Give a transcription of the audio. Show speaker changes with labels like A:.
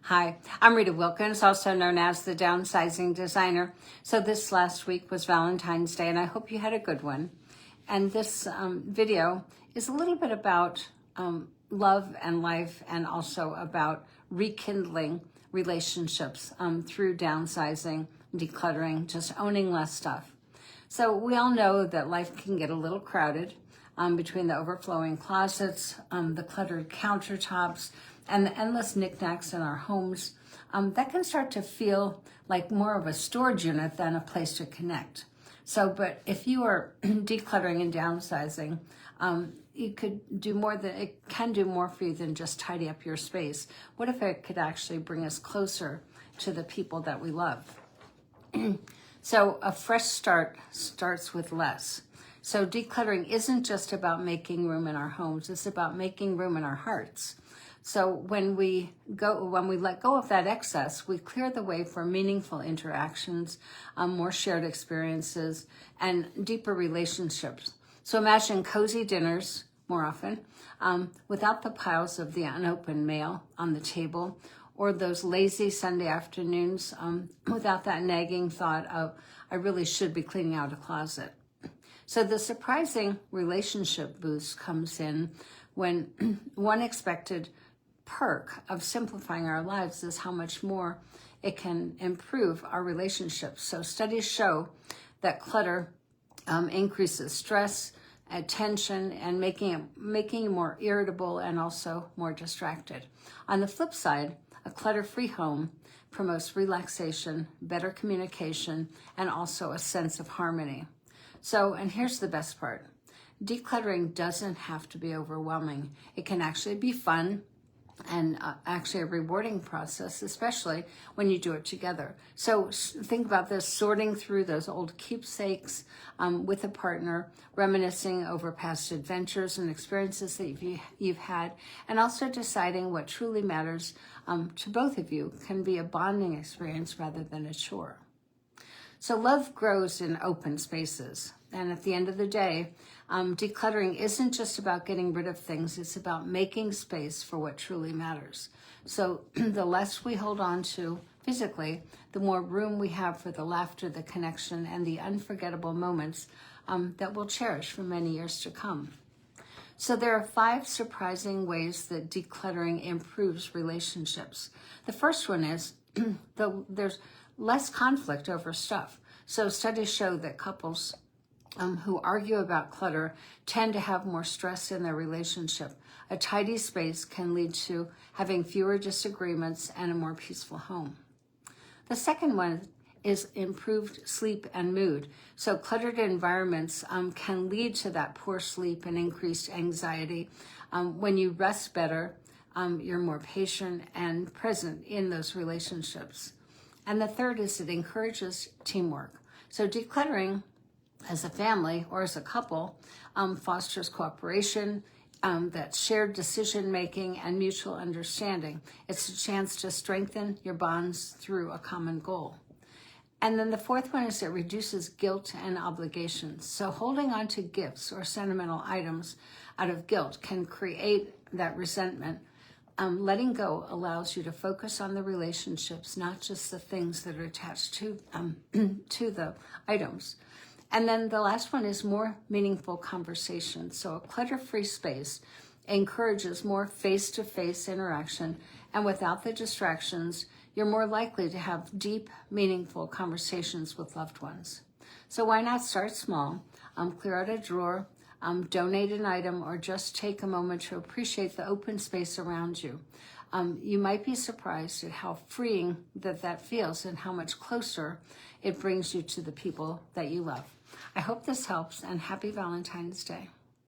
A: Hi, I'm Rita Wilkins, also known as the Downsizing Designer. So this last week was Valentine's Day, and I hope you had a good one. And this video is a little bit about love and life, and also about rekindling relationships through downsizing, decluttering, just owning less stuff. So we all know that life can get a little crowded between the overflowing closets, the cluttered countertops, and the endless knickknacks in our homes. That can start to feel like more of a storage unit than a place to connect. So, but if you are decluttering and downsizing, you could do more than, it can do more for you than just tidy up your space. What if it could actually bring us closer to the people that we love? So a fresh start starts with less. So decluttering isn't just about making room in our homes, it's about making room in our hearts. So when we let go of that excess, we clear the way for meaningful interactions, more shared experiences, and deeper relationships. So imagine cozy dinners more often, without the piles of the unopened mail on the table, or those lazy Sunday afternoons without that nagging thought of, I really should be cleaning out a closet. So the surprising relationship boost comes in when one expected perk of simplifying our lives is how much more it can improve our relationships. So studies show that clutter increases stress, tension, and making you more irritable and also more distracted. On the flip side, a clutter-free home promotes relaxation, better communication, and also a sense of harmony. So, and here's the best part. Decluttering doesn't have to be overwhelming. It can actually be fun and actually a rewarding process, especially when you do it together. So think about this, sorting through those old keepsakes with a partner, reminiscing over past adventures and experiences that you've had, and also deciding what truly matters to both of you can be a bonding experience rather than a chore. So love grows in open spaces. And at the end of the day, decluttering isn't just about getting rid of things, it's about making space for what truly matters. So the less we hold on to physically, the more room we have for the laughter, the connection, and the unforgettable moments that we'll cherish for many years to come. So there are 5 surprising ways that decluttering improves relationships. The first one is there's less conflict over stuff. So studies show that couples who argue about clutter tend to have more stress in their relationship. A tidy space can lead to having fewer disagreements and a more peaceful home. The second one is improved sleep and mood. So cluttered environments can lead to that poor sleep and increased anxiety. When you rest better, you're more patient and present in those relationships. And the third is it encourages teamwork. So decluttering as a family or as a couple fosters cooperation, that shared decision-making and mutual understanding. It's a chance to strengthen your bonds through a common goal. And then the fourth one is it reduces guilt and obligations. So holding on to gifts or sentimental items out of guilt can create that resentment. Letting go allows you to focus on the relationships, not just the things that are attached to the items. And then the last one is more meaningful conversation. So a clutter-free space encourages more face-to-face interaction, and without the distractions, you're more likely to have deep, meaningful conversations with loved ones. So why not start small? Clear out a drawer, donate an item, or just take a moment to appreciate the open space around you. You might be surprised at how freeing that feels and how much closer it brings you to the people that you love. I hope this helps, and happy Valentine's Day.